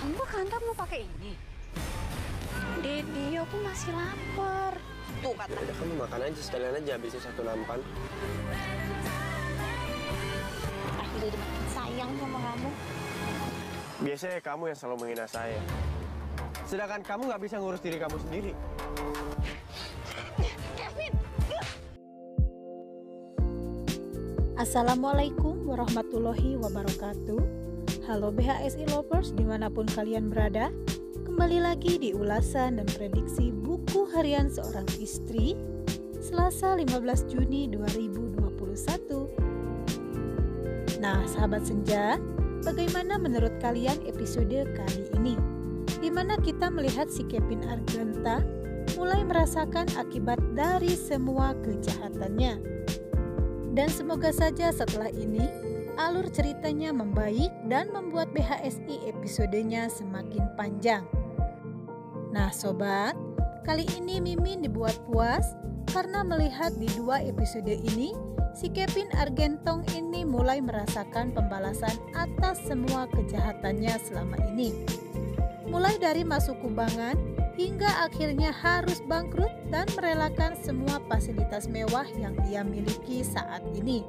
Kamu ke kantor mau pakai ini? Dedi, aku masih lapar. Tuh kata. Udah kamu makan aja, sekalian aja habisin satu nampan. Aku jadi makin sayang sama kamu. Biasanya kamu yang selalu menghina saya. Sedangkan kamu nggak bisa ngurus diri kamu sendiri. Kevin! Assalamualaikum warahmatullahi wabarakatuh. Halo BHSI Lovers dimanapun kalian berada. Kembali lagi di ulasan dan prediksi buku harian seorang istri Selasa 15 Juni 2021. Nah sahabat senja, bagaimana menurut kalian episode kali ini? Di mana kita melihat si Kevin Arganta mulai merasakan akibat dari semua kejahatannya. Dan semoga saja setelah ini alur ceritanya membaik dan membuat BHSI episodenya semakin panjang. Nah sobat, kali ini Mimin dibuat puas karena melihat di 2 episode ini si Kevin Argentong ini mulai merasakan pembalasan atas semua kejahatannya selama ini. Mulai dari masuk kubangan hingga akhirnya harus bangkrut dan merelakan semua fasilitas mewah yang ia miliki saat ini.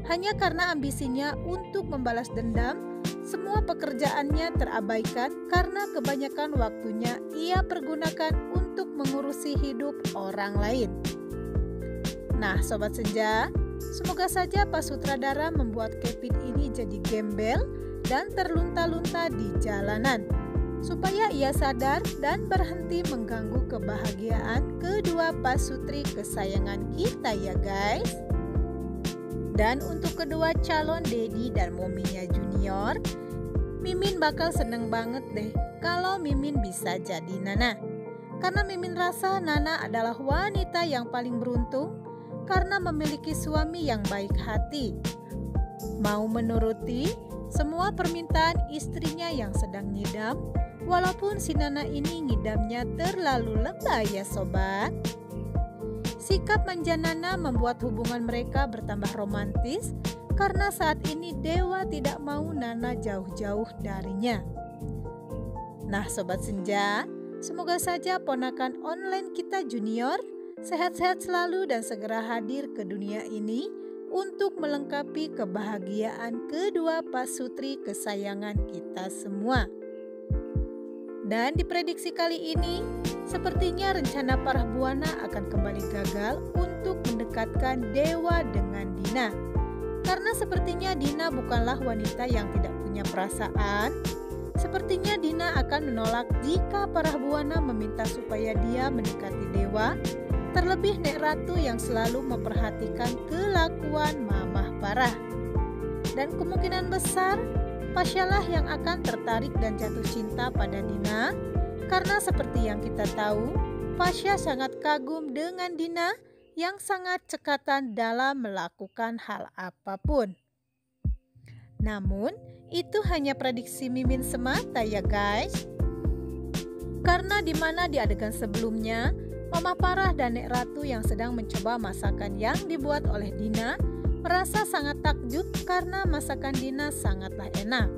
Hanya karena ambisinya untuk membalas dendam, semua pekerjaannya terabaikan karena kebanyakan waktunya ia pergunakan untuk mengurusi hidup orang lain. Nah Sobat Senja, semoga saja Pak Sutradara membuat Kevin ini jadi gembel dan terlunta-lunta di jalanan, supaya ia sadar dan berhenti mengganggu kebahagiaan kedua pasutri kesayangan kita ya guys. Dan untuk kedua calon Dedi dan mominya Junior, Mimin bakal seneng banget deh kalau Mimin bisa jadi Nana. Karena Mimin rasa Nana adalah wanita yang paling beruntung karena memiliki suami yang baik hati, mau menuruti semua permintaan istrinya yang sedang ngidam. Walaupun si Nana ini ngidamnya terlalu lebay ya sobat. Sikap manja Nana membuat hubungan mereka bertambah romantis karena saat ini Dewa tidak mau Nana jauh-jauh darinya. Nah Sobat Senja, semoga saja ponakan online kita Junior sehat-sehat selalu dan segera hadir ke dunia ini untuk melengkapi kebahagiaan kedua pasutri kesayangan kita semua. Dan di prediksi kali ini, sepertinya rencana Parah Buana akan kembali gagal untuk mendekatkan Dewa dengan Dina. Karena sepertinya Dina bukanlah wanita yang tidak punya perasaan. Sepertinya Dina akan menolak jika Parah Buana meminta supaya dia mendekati Dewa. Terlebih Nek Ratu yang selalu memperhatikan kelakuan Mamah Parah. Dan kemungkinan besar Pasyalah yang akan tertarik dan jatuh cinta pada Dina, karena seperti yang kita tahu, Pasya sangat kagum dengan Dina yang sangat cekatan dalam melakukan hal apapun. Namun, itu hanya prediksi Mimin semata ya guys. Karena di mana di adegan sebelumnya, Mama Parah dan Nek Ratu yang sedang mencoba masakan yang dibuat oleh Dina merasa sangat takjub karena masakan Dina sangatlah enak.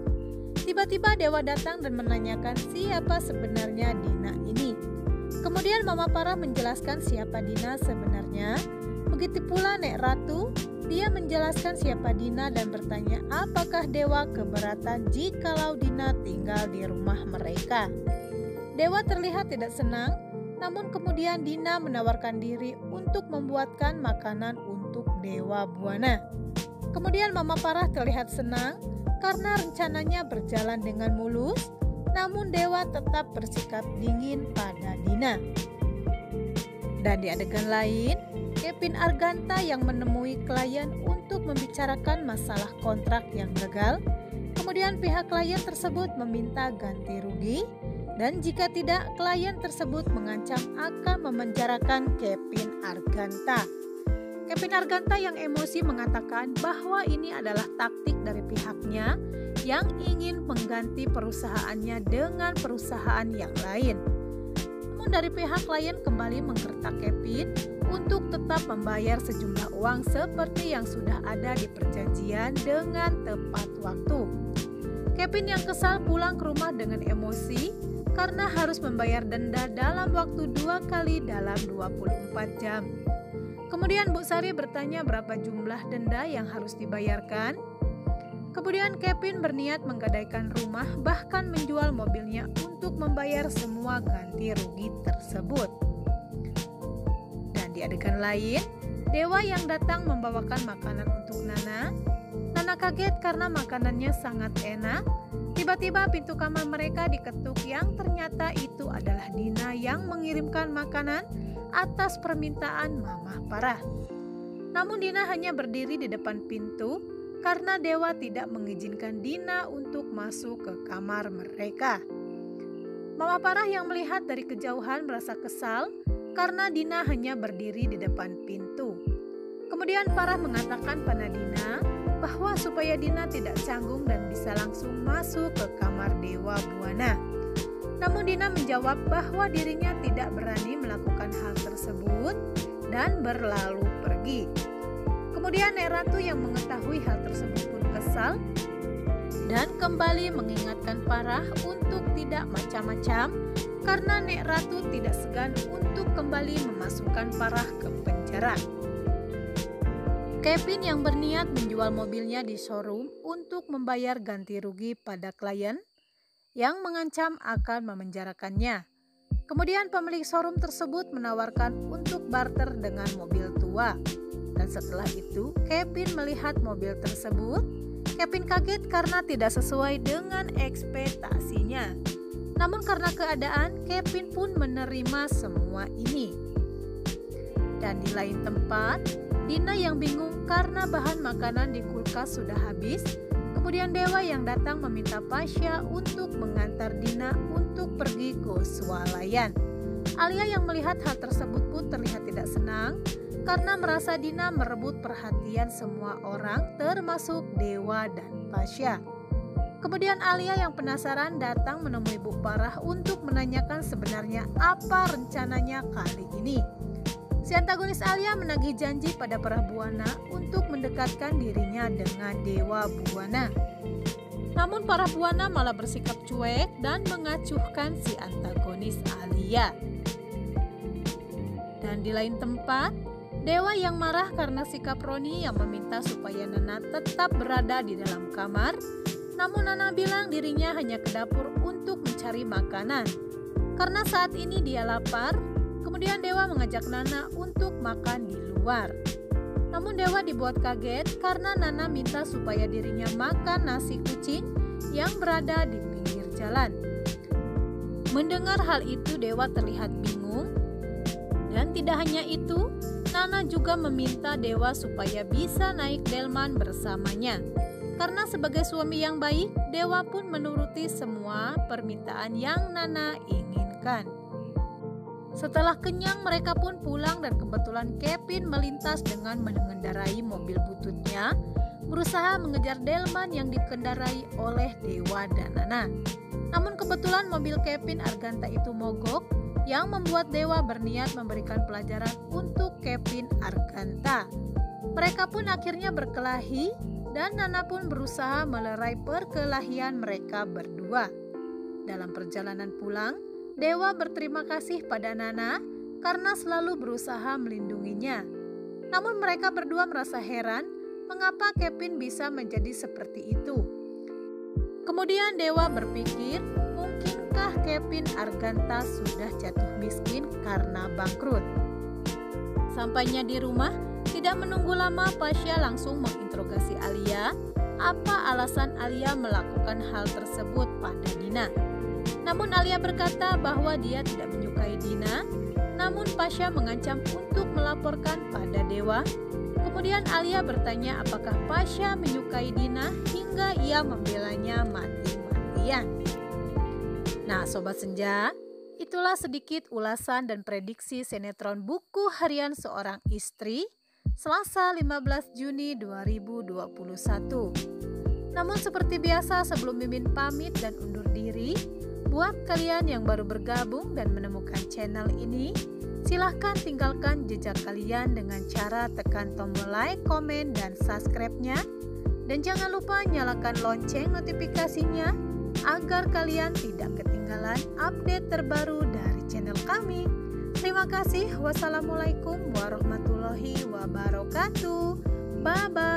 Tiba-tiba Dewa datang dan menanyakan siapa sebenarnya Dina ini. Kemudian Mama Parah menjelaskan siapa Dina sebenarnya. Begitu pula Nek Ratu, dia menjelaskan siapa Dina dan bertanya apakah Dewa keberatan jikalau Dina tinggal di rumah mereka. Dewa terlihat tidak senang, namun kemudian Dina menawarkan diri untuk membuatkan makanan untuk Dewa Buana. Kemudian Mama Parah terlihat senang karena rencananya berjalan dengan mulus, namun Dewa tetap bersikap dingin pada Dina. Dan di adegan lain, Kevin Arganta yang menemui klien untuk membicarakan masalah kontrak yang gagal. Kemudian pihak klien tersebut meminta ganti rugi, dan jika tidak, klien tersebut mengancam akan memenjarakan Kevin Arganta. Kevin Arganta yang emosi mengatakan bahwa ini adalah taktik dari pihaknya yang ingin mengganti perusahaannya dengan perusahaan yang lain. Namun dari pihak klien kembali menggertak Kevin untuk tetap membayar sejumlah uang seperti yang sudah ada di perjanjian dengan tepat waktu. Kevin yang kesal pulang ke rumah dengan emosi karena harus membayar denda dalam waktu 2 kali dalam 24 jam. Kemudian Bu Sari bertanya berapa jumlah denda yang harus dibayarkan. Kemudian Kevin berniat menggadaikan rumah, bahkan menjual mobilnya untuk membayar semua ganti rugi tersebut. Dan di adegan lain, Dewa yang datang membawakan makanan untuk Nana. Nana kaget karena makanannya sangat enak. Tiba-tiba pintu kamar mereka diketuk yang ternyata itu adalah Dina yang mengirimkan makanan atas permintaan Mama Parah. Namun Dina hanya berdiri di depan pintu karena Dewa tidak mengizinkan Dina untuk masuk ke kamar mereka. Mama Parah yang melihat dari kejauhan merasa kesal karena Dina hanya berdiri di depan pintu. Kemudian Parah mengatakan pada Dina bahwa supaya Dina tidak canggung dan bisa langsung masuk ke kamar Dewa Buana. Namun Dina menjawab bahwa dirinya tidak berani melakukan hal tersebut dan berlalu pergi. Kemudian Nek Ratu yang mengetahui hal tersebut pun kesal dan kembali mengingatkan Parah untuk tidak macam-macam karena Nek Ratu tidak segan untuk kembali memasukkan Parah ke penjara. Kevin yang berniat menjual mobilnya di showroom untuk membayar ganti rugi pada klien yang mengancam akan memenjarakannya. Kemudian pemilik showroom tersebut menawarkan untuk barter dengan mobil tua. Dan setelah itu, Kevin melihat mobil tersebut. Kevin kaget karena tidak sesuai dengan ekspektasinya. Namun karena keadaan, Kevin pun menerima semua ini. Dan di lain tempat, Dina yang bingung karena bahan makanan di kulkas sudah habis. Kemudian Dewa yang datang meminta Pasha untuk mengantar Dina untuk pergi ke swalayan. Alia yang melihat hal tersebut pun terlihat tidak senang karena merasa Dina merebut perhatian semua orang termasuk Dewa dan Pasha. Kemudian Alia yang penasaran datang menemui Bu Parah untuk menanyakan sebenarnya apa rencananya kali ini. Si antagonis Alia menagih janji pada para Buana untuk mendekatkan dirinya dengan Dewa Buana. Namun para Buana malah bersikap cuek dan mengacuhkan si antagonis Alia. Dan di lain tempat, Dewa yang marah karena sikap Roni yang meminta supaya Nana tetap berada di dalam kamar. Namun Nana bilang dirinya hanya ke dapur untuk mencari makanan. Karena saat ini dia lapar, kemudian Dewa mengajak Nana untuk makan di luar. Namun Dewa dibuat kaget karena Nana minta supaya dirinya makan nasi kucing yang berada di pinggir jalan. Mendengar hal itu Dewa terlihat bingung. Dan tidak hanya itu, Nana juga meminta Dewa supaya bisa naik delman bersamanya. Karena sebagai suami yang baik, Dewa pun menuruti semua permintaan yang Nana inginkan. Setelah kenyang, mereka pun pulang dan kebetulan Kevin melintas dengan mengendarai mobil bututnya, berusaha mengejar delman yang dikendarai oleh Dewa dan Nana. Namun kebetulan mobil Kevin Arganta itu mogok, yang membuat Dewa berniat memberikan pelajaran untuk Kevin Arganta. Mereka pun akhirnya berkelahi dan Nana pun berusaha melerai perkelahian mereka berdua. Dalam perjalanan pulang, Dewa berterima kasih pada Nana karena selalu berusaha melindunginya. Namun mereka berdua merasa heran mengapa Kevin bisa menjadi seperti itu. Kemudian Dewa berpikir, mungkinkah Kevin Arganta sudah jatuh miskin karena bangkrut? Sampainya di rumah, tidak menunggu lama Pasha langsung menginterogasi Alia. Apa alasan Alia melakukan hal tersebut pada Dina? Namun Alia berkata bahwa dia tidak menyukai Dina. Namun Pasha mengancam untuk melaporkan pada Dewa. Kemudian Alia bertanya apakah Pasha menyukai Dina hingga ia membelanya mati-matian. Nah Sobat Senja, itulah sedikit ulasan dan prediksi sinetron Buku Harian Seorang Istri Selasa 15 Juni 2021. Namun seperti biasa sebelum Mimin pamit dan undur diri, buat kalian yang baru bergabung dan menemukan channel ini, silahkan tinggalkan jejak kalian dengan cara tekan tombol like, komen, dan subscribe-nya. Dan jangan lupa nyalakan lonceng notifikasinya agar kalian tidak ketinggalan update terbaru dari channel kami. Terima kasih. Wassalamualaikum warahmatullahi wabarakatuh. Bye-bye.